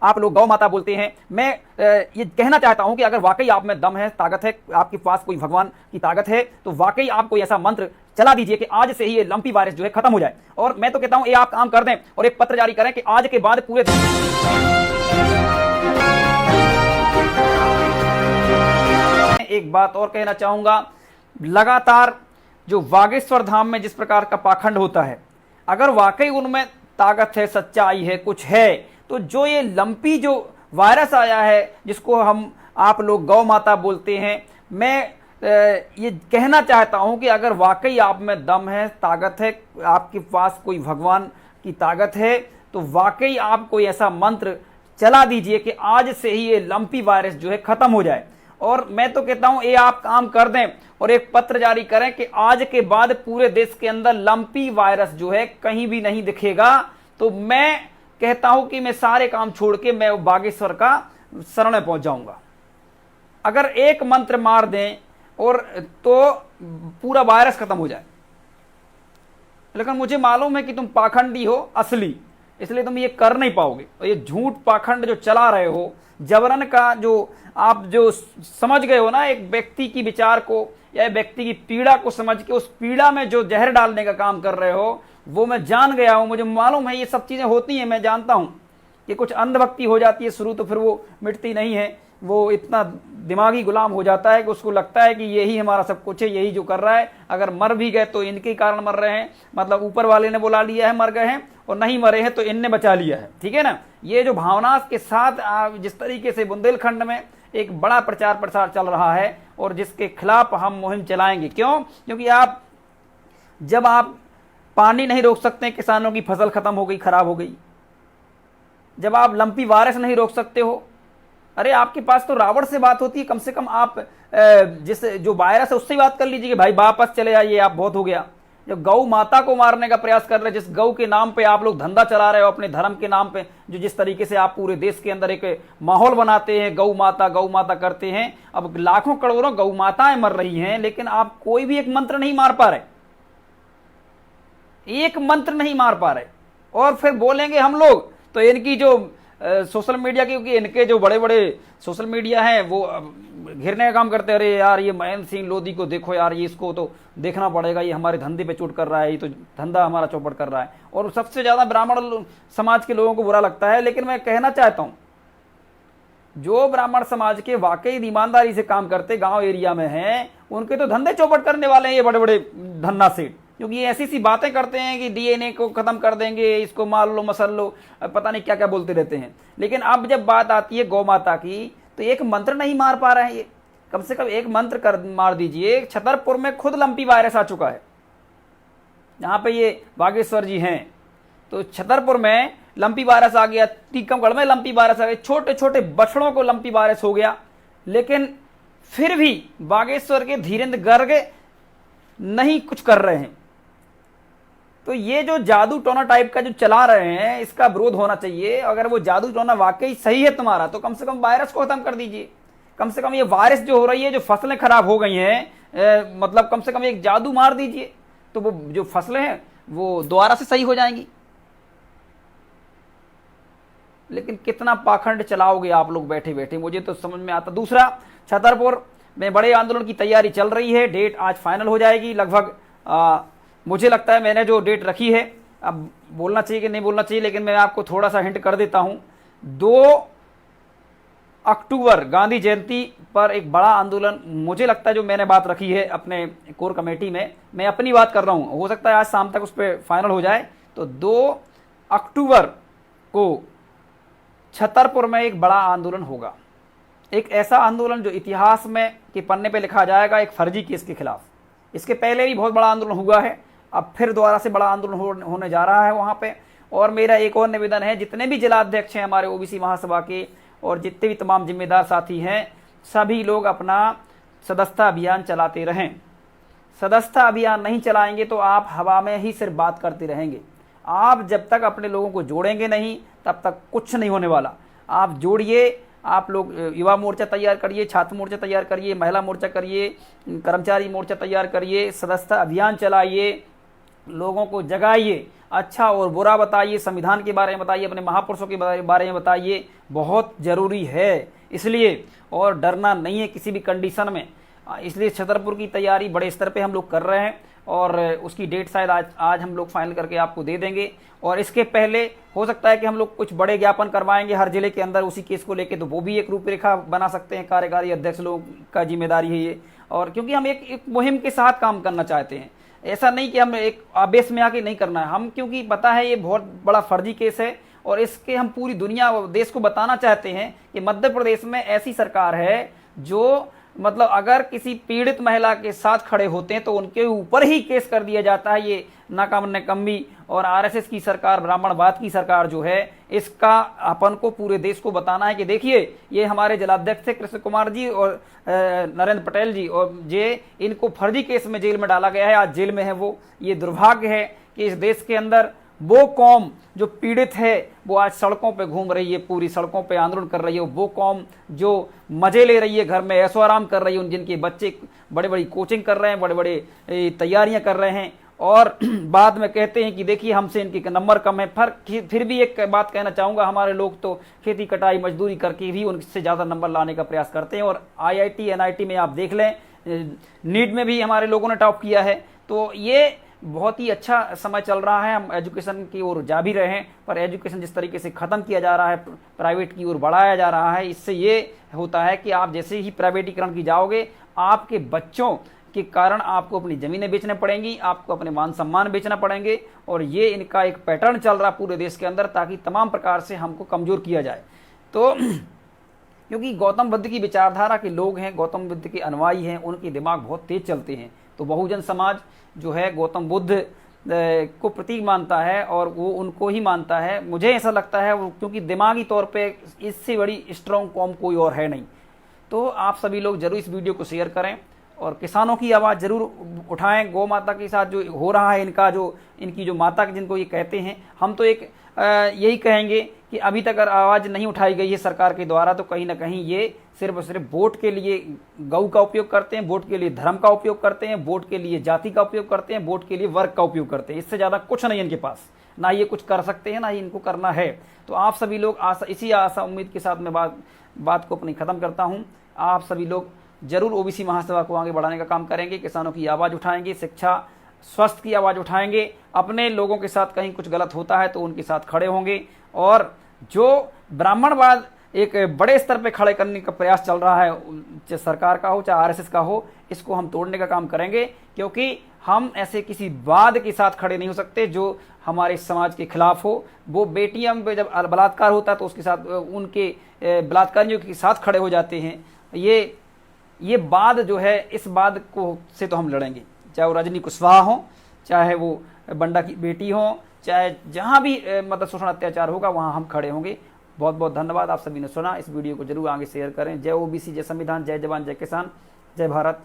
आप लोग गौ माता बोलते हैं। मैं ये कहना चाहता हूं कि अगर वाकई आप में दम है, ताकत है, आपके पास कोई भगवान की ताकत है, तो वाकई आप कोई ऐसा मंत्र चला दीजिए कि आज से ही ये लंपी वायरस जो है खत्म हो जाए। और मैं तो कहता हूं ये आप काम कर दें और एक पत्र जारी करें कि आज के बाद पूरे एक बात और कहना चाहूंगा, लगातार जो बागेश्वर धाम में जिस प्रकार का पाखंड होता है, अगर वाकई उनमें ताकत है, सच्चाई है, कुछ है, तो जो ये लंपी जो वायरस आया है जिसको हम आप लोग गौ माता बोलते हैं, मैं ये कहना चाहता हूं कि अगर वाकई आप में दम है, ताकत है, आपके पास कोई भगवान की ताकत है, तो वाकई आप कोई ऐसा मंत्र चला दीजिए कि आज से ही ये लंपी वायरस जो है खत्म हो जाए। और मैं तो कहता हूं ये आप काम कर दें और एक पत्र जारी करें कि आज के बाद पूरे देश के अंदर लंपी वायरस जो है कहीं भी नहीं दिखेगा। तो मैं कहता हूं कि मैं सारे काम छोड़ के मैं बागेश्वर का शरण में पहुंच जाऊंगा। अगर एक मंत्र मार दें और तो पूरा वायरस खत्म हो जाए। लेकिन मुझे मालूम है कि तुम पाखंडी हो असली, इसलिए तुम ये कर नहीं पाओगे। और ये झूठ पाखंड जो चला रहे हो, जबरन का जो आप जो समझ गए हो ना, एक व्यक्ति की विचार को या व्यक्ति की पीड़ा को समझ के उस पीड़ा में जो जहर डालने का काम कर रहे हो, वो मैं जान गया हूं। मुझे मालूम है ये सब चीजें होती हैं, मैं जानता हूं कि कुछ अंधभक्ति हो जाती है शुरू, तो फिर वो मिटती नहीं है। वो इतना दिमागी गुलाम हो जाता है कि उसको लगता है कि यही हमारा सब कुछ है, यही जो कर रहा है। अगर मर भी गए तो इनके कारण मर रहे हैं, मतलब ऊपर वाले ने बुला लिया है, मर गए हैं, और नहीं मरे हैं तो इनने बचा लिया है। ठीक है ना। ये जो भावना के साथ जिस तरीके से बुंदेलखंड में एक बड़ा प्रचार प्रसार चल रहा है और जिसके खिलाफ हम मुहिम चलाएंगे। क्यों? क्योंकि जब आप पानी नहीं रोक सकते, किसानों की फसल खत्म हो गई, खराब हो गई। जब आप लंपी वायरस नहीं रोक सकते हो, अरे आपके पास तो रावण से बात होती है, कम से कम आप जिस जो वायरस है उससे बात कर लीजिए कि भाई वापस चले आइए, आप बहुत हो गया। जब गौ माता को मारने का प्रयास कर रहे, जिस गौ के नाम पे आप लोग धंधा चला रहे हो, अपने धर्म के नाम पे, जो जिस तरीके से आप पूरे देश के अंदर एक माहौल बनाते हैं, गौ माता करते हैं। अब लाखों करोड़ों गौ माताएं मर रही हैं, लेकिन आप कोई भी एक मंत्र नहीं मार पा रहे, एक मंत्र नहीं मार पा रहे। और फिर बोलेंगे हम लोग, तो इनकी जो सोशल मीडिया की, क्योंकि इनके जो बड़े बड़े सोशल मीडिया हैं वो घिरने का काम करते हैं। अरे यार ये महेंद्र सिंह लोधी को देखो यार, ये इसको तो देखना पड़ेगा, ये हमारे धंधे पे चोट कर रहा है, ये तो धंधा हमारा चौपट कर रहा है। और सबसे ज्यादा ब्राह्मण समाज के लोगों को बुरा लगता है। लेकिन मैं कहना चाहता हूं, जो ब्राह्मण समाज के वाकई ईमानदारी से काम करते गांव एरिया में हैं, उनके तो धंधे चौपट करने वाले हैं ये बड़े बड़े धन्ना सेठ। क्योंकि ये ऐसी सी बातें करते हैं कि डीएनए को खत्म कर देंगे, इसको मार लो, मसल लो, पता नहीं क्या क्या बोलते रहते हैं। लेकिन अब जब बात आती है गौ माता की, तो एक मंत्र नहीं मार पा रहे हैं ये। कम से कम एक मंत्र कर मार दीजिए। छतरपुर में खुद लंपी वायरस आ चुका है, जहां पे ये बागेश्वर जी हैं, तो छतरपुर में लंपी वायरस आ गया, टीकमगढ़ में लंपी वायरस आ गया, छोटे छोटे बछड़ों को लंपी वायरस हो गया। लेकिन फिर भी बागेश्वर के धीरेन्द्र गर्ग नहीं कुछ कर रहे हैं। तो ये जो जादू टोना टाइप का जो चला रहे हैं, इसका विरोध होना चाहिए। अगर वो जादू टोना वाकई सही है तुम्हारा, तो कम से कम वायरस को खत्म कर दीजिए। कम से कम ये वायरस जो हो रही है, जो फसलें खराब हो गई हैं, मतलब कम से कम एक जादू मार दीजिए, तो वो जो फसलें हैं वो दोबारा से सही हो जाएंगी। लेकिन कितना पाखंड चलाओगे आप लोग बैठे बैठे, मुझे तो समझ में आता। दूसरा, छतरपुर में बड़े आंदोलन की तैयारी चल रही है, डेट आज फाइनल हो जाएगी लगभग। मुझे लगता है मैंने जो डेट रखी है, अब बोलना चाहिए कि नहीं बोलना चाहिए, लेकिन मैं आपको थोड़ा सा हिंट कर देता हूं। 2 अक्टूबर गांधी जयंती पर एक बड़ा आंदोलन, मुझे लगता है जो मैंने बात रखी है अपने कोर कमेटी में, मैं अपनी बात कर रहा हूं, हो सकता है आज शाम तक उस पर फाइनल हो जाए। तो 2 अक्टूबर को छतरपुर में एक बड़ा आंदोलन होगा। एक ऐसा आंदोलन जो इतिहास में के पन्ने पे लिखा जाएगा, एक फर्जी केस के खिलाफ। इसके पहले भी बहुत बड़ा आंदोलन हुआ है, अब फिर दोबारा से बड़ा आंदोलन होने जा रहा है वहां पे। और मेरा एक और निवेदन है, जितने भी जिलाध्यक्ष हैं हमारे ओबीसी महासभा के और जितने भी तमाम जिम्मेदार साथी हैं, सभी लोग अपना सदस्यता अभियान चलाते रहें। सदस्यता अभियान नहीं चलाएंगे तो आप हवा में ही सिर्फ बात करते रहेंगे। आप जब तक अपने लोगों को जोड़ेंगे नहीं, तब तक कुछ नहीं होने वाला। आप जोड़िए, आप लोग युवा मोर्चा तैयार करिए, छात्र मोर्चा तैयार करिए, महिला मोर्चा करिए, कर्मचारी मोर्चा तैयार करिए, सदस्यता अभियान चलाइए, लोगों को जगाइए। अच्छा और बुरा बताइए, संविधान के बारे में बताइए, अपने महापुरुषों के बारे में बताइए, बहुत ज़रूरी है इसलिए। और डरना नहीं है किसी भी कंडीशन में। इसलिए छतरपुर की तैयारी बड़े स्तर पे हम लोग कर रहे हैं और उसकी डेट शायद आज हम लोग फाइनल करके आपको दे देंगे। और इसके पहले हो सकता है कि हम लोग कुछ बड़े ज्ञापन करवाएंगे हर जिले के अंदर उसी केस को लेके, तो वो भी एक रूपरेखा बना सकते हैं। कार्यकारी अध्यक्ष लोगों का जिम्मेदारी है ये। और क्योंकि हम एक मुहिम के साथ काम करना चाहते हैं, ऐसा नहीं कि हम एक आवेश में आके नहीं करना है हम, क्योंकि पता है ये बहुत बड़ा फर्जी केस है और इसके हम पूरी दुनिया देश को बताना चाहते हैं कि मध्य प्रदेश में ऐसी सरकार है जो मतलब अगर किसी पीड़ित महिला के साथ खड़े होते हैं तो उनके ऊपर ही केस कर दिया जाता है। ये नाकाम निकम्मी और आरएसएस की सरकार, ब्राह्मणवाद की सरकार जो है, इसका अपन को पूरे देश को बताना है कि देखिए ये हमारे जिलाध्यक्ष थे कृष्ण कुमार जी और नरेंद्र पटेल जी, और ये इनको फर्जी केस में जेल में डाला गया है, आज जेल में है वो। ये दुर्भाग्य है कि इस देश के अंदर वो कौम जो पीड़ित है वो आज सड़कों पे घूम रही है, पूरी सड़कों पे आंदोलन कर रही है। वो कौम जो मजे ले रही है, घर में ऐशो आराम कर रही है, जिनके बच्चे बड़े बड़ी कोचिंग कर रहे हैं, बड़े बड़े तैयारियां कर रहे हैं, और बाद में कहते हैं कि देखिए हमसे इनके नंबर कम है। फिर भी एक बात कहना चाहूँगा, हमारे लोग तो खेती कटाई मजदूरी करके भी उनसे ज़्यादा नंबर लाने का प्रयास करते हैं। और IIT NIT में आप देख लें, नीट में भी हमारे लोगों ने टॉप किया है। तो ये बहुत ही अच्छा समय चल रहा है, हम एजुकेशन की ओर जा भी रहे हैं, पर एजुकेशन जिस तरीके से ख़त्म किया जा रहा है, प्राइवेट की ओर बढ़ाया जा रहा है, इससे ये होता है कि आप जैसे ही प्राइवेटीकरण की जाओगे, आपके बच्चों के कारण आपको अपनी ज़मीनें बेचने पड़ेंगी, आपको अपने मान सम्मान बेचना पड़ेंगे। और ये इनका एक पैटर्न चल रहा पूरे देश के अंदर, ताकि तमाम प्रकार से हमको कमज़ोर किया जाए। तो क्योंकि गौतम बुद्ध की विचारधारा के लोग हैं, गौतम बुद्ध के अनुयायी हैं, उनके दिमाग बहुत तेज चलते हैं। तो बहुजन समाज जो है गौतम बुद्ध को प्रतीक मानता है और वो उनको ही मानता है, मुझे ऐसा लगता है, क्योंकि दिमागी तौर पे इससे बड़ी स्ट्रॉन्ग कौम कोई और है नहीं। तो आप सभी लोग जरूर इस वीडियो को शेयर करें और किसानों की आवाज़ जरूर उठाएं। गौ माता के साथ जो हो रहा है, इनकी जो माता जिनको ये कहते हैं, हम तो एक यही कहेंगे कि अभी तक अगर आवाज़ नहीं उठाई गई है सरकार के द्वारा, तो कहीं ना कहीं ये सिर्फ और सिर्फ वोट के लिए गौ का उपयोग करते हैं, वोट के लिए धर्म का उपयोग करते हैं, वोट के लिए जाति का उपयोग करते हैं, वोट के लिए वर्ग का उपयोग करते हैं। इससे ज़्यादा कुछ नहीं इनके पास, ना ये कुछ कर सकते हैं, ना ही इनको करना है। तो आप सभी लोग इसी आशा उम्मीद के साथ मैं बात को अपनी ख़त्म करता हूँ। आप सभी लोग जरूर OBC महासभा को आगे बढ़ाने का काम करेंगे, किसानों की आवाज़ उठाएंगे, शिक्षा स्वास्थ्य की आवाज़ उठाएंगे, अपने लोगों के साथ कहीं कुछ गलत होता है तो उनके साथ खड़े होंगे। और जो ब्राह्मणवाद एक बड़े स्तर पे खड़े करने का प्रयास चल रहा है, चाहे सरकार का हो चाहे RSS का हो, इसको हम तोड़ने का काम करेंगे। क्योंकि हम ऐसे किसी वाद के साथ खड़े नहीं हो सकते जो हमारे समाज के खिलाफ हो। वो बेटियां पे जब बलात्कार होता है तो उसके साथ उनके बलात्कारियों के साथ खड़े हो जाते हैं। ये वाद जो है, इस वाद को से तो हम लड़ेंगे, चाहे वो रजनी कुशवाहा हो, चाहे वो बंडा की बेटी हो, चाहे जहाँ भी मतलब शोषण अत्याचार होगा वहाँ हम खड़े होंगे। बहुत बहुत धन्यवाद, आप सभी ने सुना। इस वीडियो को जरूर आगे शेयर करें। जय OBC, जय संविधान, जय जवान, जय किसान, जय भारत।